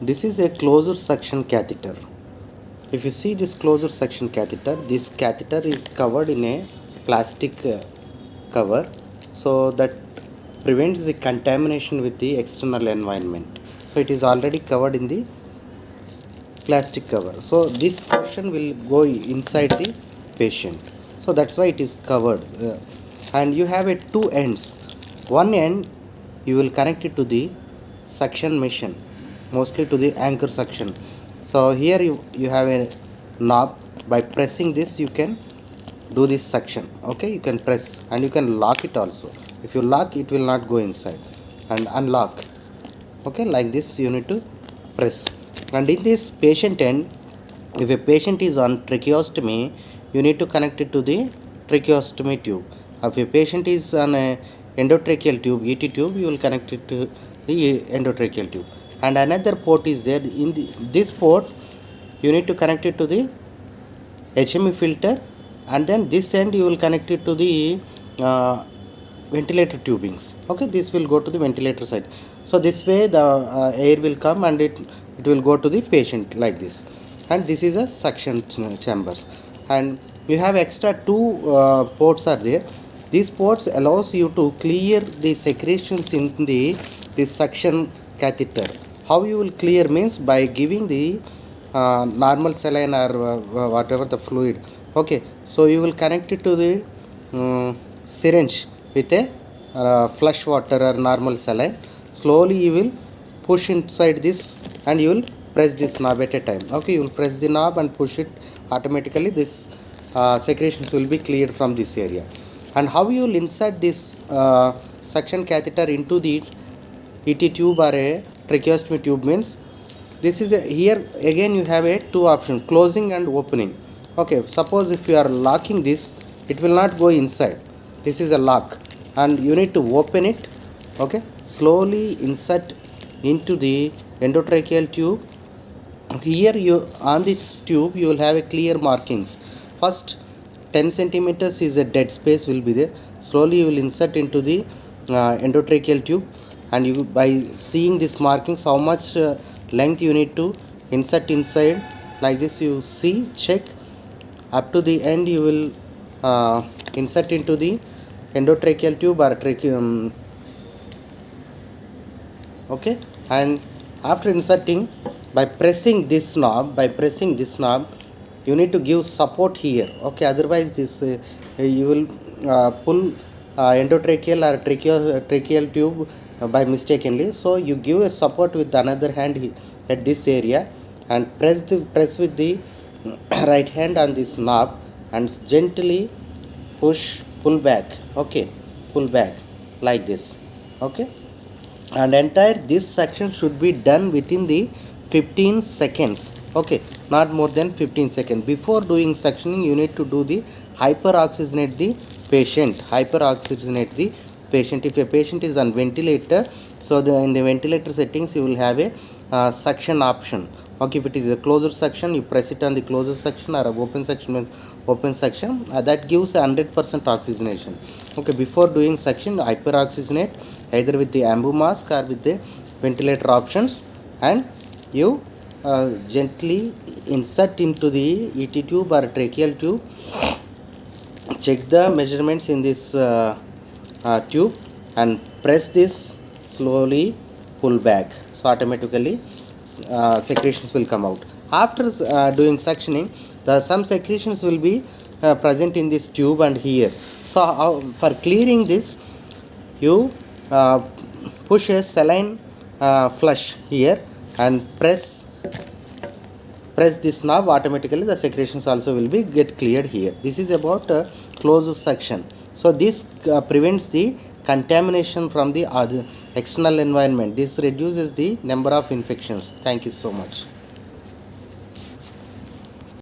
This is a closure suction catheter. If you see this closure suction catheter, this catheter is covered in a plastic cover, so that prevents the contamination with the external environment. So it is already covered in the plastic cover. So this portion will go inside the patient. So that's why it is covered. And you have a two ends. One end you will connect it to the suction machine, mostly to the anchor suction. So here you have a knob. By pressing this you can do this suction. Okay, you can press and you can lock it also. If you lock, it will not go inside. And unlock. Okay, like this you need to press. And in this patient end, if a patient is on tracheostomy, you need to connect it to the tracheostomy tube. If a patient is on a endotracheal tube, ET tube, you will connect it to the endotracheal tube. And another port is there. In this port, you need to connect it to the HME filter, and then this end you will connect it to the ventilator tubings. Okay, this will go to the ventilator side. So this way the air will come and it will go to the patient like this. And this is a suction chambers. And you have extra two ports are there. These ports allows you to clear the secretions in the suction catheter. How you will clear means by giving the normal saline or whatever the fluid. Okay, so you will connect it to the syringe with a flush water or normal saline. Slowly you will push inside this and you will press this knob at a time. Okay, you will press the knob and push it. Automatically this secretions will be cleared from this area. And how you will insert this suction catheter into the ET tube or a tracheostomy tube means, this is here again you have a two options, closing and opening. Okay, suppose if you are locking this, it will not go inside. This is a lock and you need to open it. Okay, slowly insert into the endotracheal tube. Here you on this tube you will have a clear markings. First 10 centimeters is a dead space will be there. Slowly you will insert into the endotracheal tube, and you by seeing this markings how much length you need to insert inside, like this you see, check up to the end. You will insert into the endotracheal tube or tracheum. Okay, and after inserting, by pressing this knob, you need to give support here. Okay, otherwise this you will pull endotracheal or tracheal tube by mistakenly. So you give a support with another hand at this area and press with the right hand on this knob and gently pull back. Okay, pull back like this. Okay, and entire this section should be done within the 15 seconds. Okay, not more than 15 seconds. Before doing suctioning, you need to do the hyperoxygenate the patient. If a patient is on ventilator, so in the ventilator settings you will have a suction option. Okay, if it is a closure suction, you press it on the closure suction, or open suction means open suction. That gives 100% oxygenation. Okay, before doing suction, hyperoxygenate either with the ambu mask or with the ventilator options, and you gently insert into the ET tube or tracheal tube. Check the measurements in this tube and press this, slowly pull back. So automatically secretions will come out. After doing suctioning, some secretions will be present in this tube and here. So for clearing this, you push a saline flush here and press this knob. Automatically the secretions also will be get cleared here. This is about closed suction. So this prevents the contamination from the external environment. This reduces the number of infections. Thank you so much.